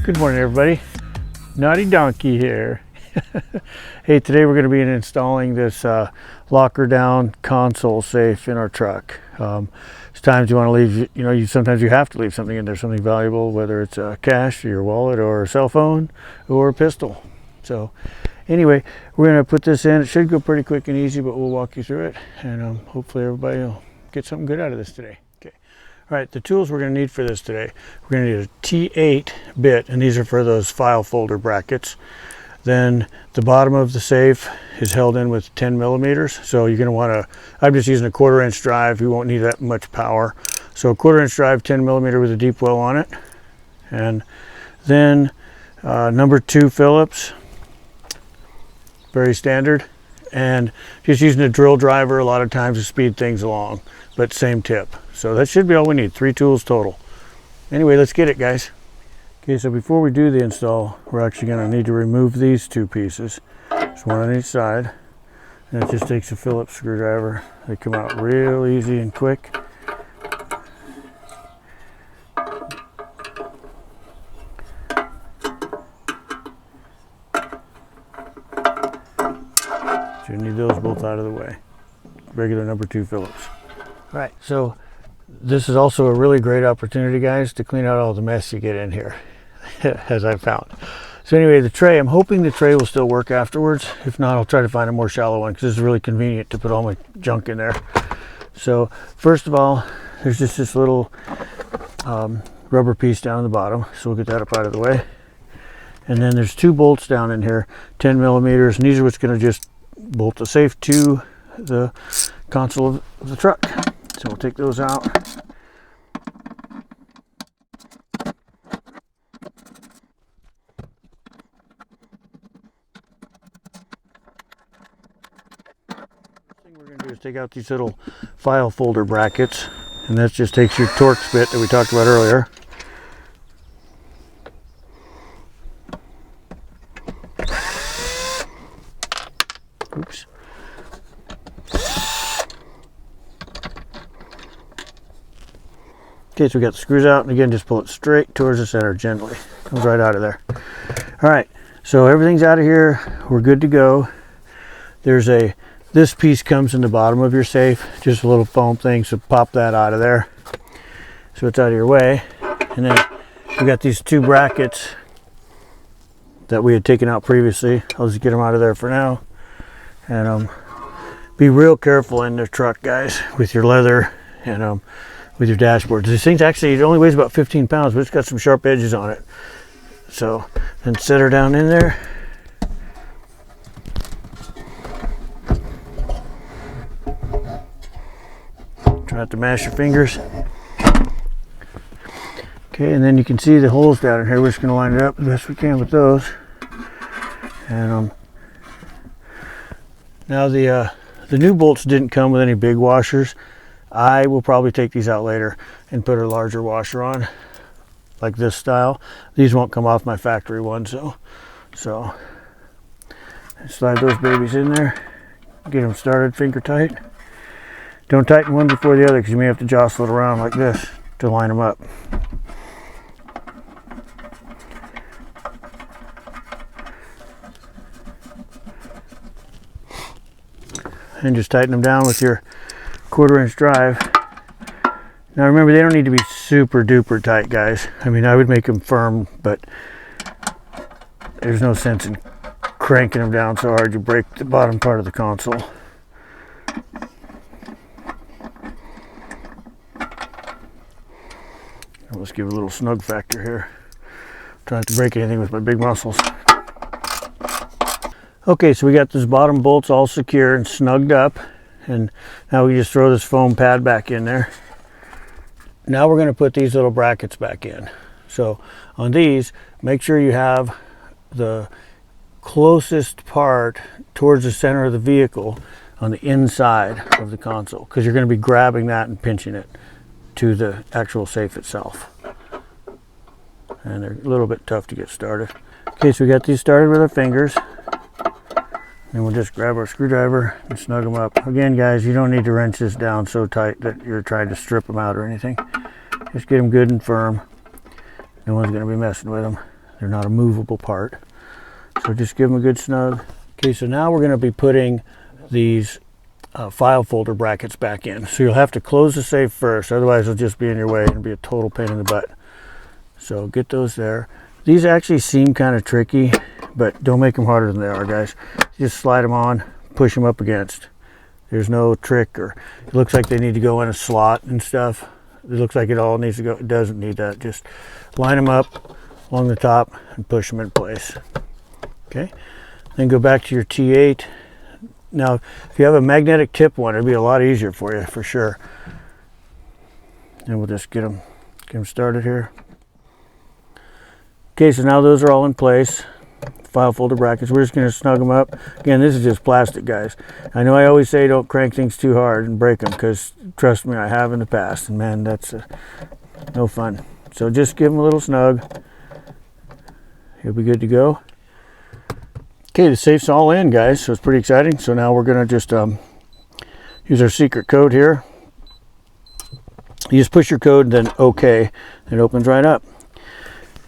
Good morning, everybody. Naughty Donkey here. Hey, today we're going to be installing this locker down console safe in our truck. There's times you want to leave, sometimes you have to leave something in there, something valuable, whether it's cash, your wallet, or a cell phone, or a pistol. So anyway, we're going to put this in. It should go pretty quick and easy, but we'll walk you through it, and hopefully everybody will get something good out of this today. Okay. All right, the tools we're going to need for this today. We're going to need a T8 bit, and these are for those file folder brackets. Then the bottom of the safe is held in with 10 millimeters. So you're going to want to, I'm just using a 1/4 inch drive. You won't need that much power. So a 1/4 inch drive, 10 millimeter with a deep well on it. And then number 2 Phillips, very standard. And just using a drill driver a lot of times to speed things along, but same tip. So that should be all we need, 3 tools total. Anyway, let's get it, guys. Okay, so before we do the install, we're actually going to need to remove these 2 pieces. There's one on each side, and it just takes a Phillips screwdriver. They come out real easy and quick. So you need those both out of the way. Regular number 2 Phillips. All right, so this is also a really great opportunity, guys, to clean out all the mess you get in here, as I found. So anyway, the tray, I'm hoping the tray will still work afterwards. If not, I'll try to find a more shallow one, because this is really convenient to put all my junk in there. So first of all, there's just this little rubber piece down in the bottom, so we'll get that up out of the way. And then there's 2 bolts down in here, 10 millimeters, and these are what's going to just bolt the safe to the console of the truck. So we'll take those out. Thing we're going to do is take out these little file folder brackets, and that just takes your Torx bit that we talked about earlier. Oops. Okay, so we got the screws out, and again, just pull it straight towards the center gently. Comes right out of there. All right, so everything's out of here. We're good to go. This piece comes in the bottom of your safe, just a little foam thing, so pop that out of there. So it's out of your way. And then we got these 2 brackets that we had taken out previously. I'll just get them out of there for now. And be real careful in the truck, guys, with your leather and with your dashboards. These things actually, it only weighs about 15 pounds, but it's got some sharp edges on it. So then set her down in there. Try not to mash your fingers. Okay, and then you can see the holes down in here. We're just going to line it up the best we can with those. And now the new bolts didn't come with any big washers. I will probably take these out later and put a larger washer on, like this style. These won't come off my factory one, so slide those babies in there, get them started finger tight. Don't tighten one before the other, because you may have to jostle it around like this to line them up. And just tighten them down with your 1/4 inch drive. Now remember, they don't need to be super duper tight, guys. I mean, I would make them firm, but there's no sense in cranking them down so hard you break the bottom part of the console. Let's give it a little snug factor here. Try not to break anything with my big muscles. Okay, so we got those bottom bolts all secure and snugged up, and now we just throw this foam pad back in there. Now we're going to put these little brackets back in. So on these, make sure you have the closest part towards the center of the vehicle on the inside of the console, because you're going to be grabbing that and pinching it to the actual safe itself. And they're a little bit tough to get started. Okay, so we got these started with our fingers. And we'll just grab our screwdriver and snug them up. Again, guys, you don't need to wrench this down so tight that you're trying to strip them out or anything. Just get them good and firm. No one's going to be messing with them. They're not a movable part. So just give them a good snug. Okay, so now we're going to be putting these file folder brackets back in. So you'll have to close the safe first, otherwise it'll just be in your way and be a total pain in the butt. So get those there. These actually seem kind of tricky, but don't make them harder than they are, guys. Just slide them on, push them up against. There's no trick, or it looks like they need to go in a slot and stuff. It looks like it all needs to go. It doesn't need that. Just line them up along the top and push them in place. Okay, then go back to your T8. Now, if you have a magnetic tip one, it'll be a lot easier for you, for sure. And we'll just get them started here. Okay, so now those are all in place. File folder brackets. We're just going to snug them up. Again, this is just plastic, guys. I know I always say don't crank things too hard and break them, because trust me, I have in the past, and man, that's no fun. So just give them a little snug. He'll be good to go. Okay, the safe's all in, guys, so it's pretty exciting. So now we're going to just use our secret code here. You just push your code, then OK, and it opens right up.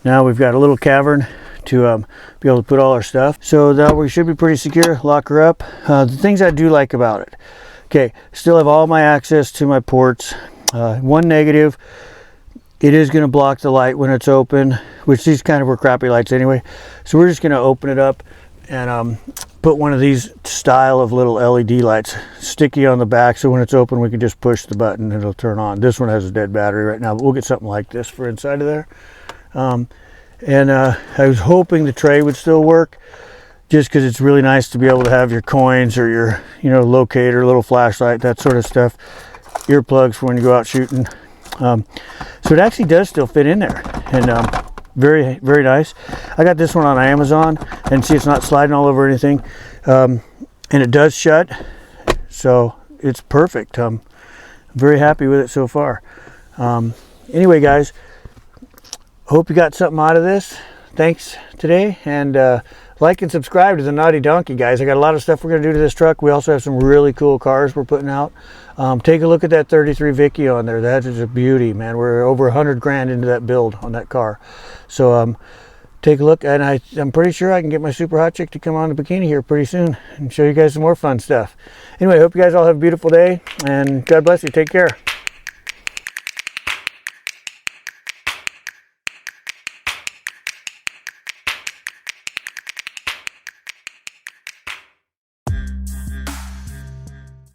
Now we've got a little cavern to be able to put all our stuff. So that we should be pretty secure. Lock her up. The things I do like about it. Okay, still have all my access to my ports. One negative, it is going to block the light when it's open, which these kind of were crappy lights anyway. So we're just going to open it up and put one of these style of little LED lights sticky on the back, so when it's open we can just push the button and it'll turn on. This one has a dead battery right now, but we'll get something like this for inside of there. I was hoping the tray would still work, just because it's really nice to be able to have your coins or your, you know, locator, little flashlight, that sort of stuff, earplugs for when you go out shooting. So it actually does still fit in there, and very, very nice. I got this one on Amazon, and see, it's not sliding all over anything, and it does shut, so it's perfect. I'm very happy with it so far. Anyway, guys, hope you got something out of this. Thanks today, and like and subscribe to the Naughty Donkey, guys. I got a lot of stuff we're going to do to this truck. We also have some really cool cars we're putting out. Take a look at that 33 Vicky on there. That is a beauty, man. We're over 100 grand into that build on that car. So take a look, and I'm pretty sure I can get my super hot chick to come on the bikini here pretty soon and show you guys some more fun stuff. Anyway, I hope you guys all have a beautiful day, and God bless you. Take care.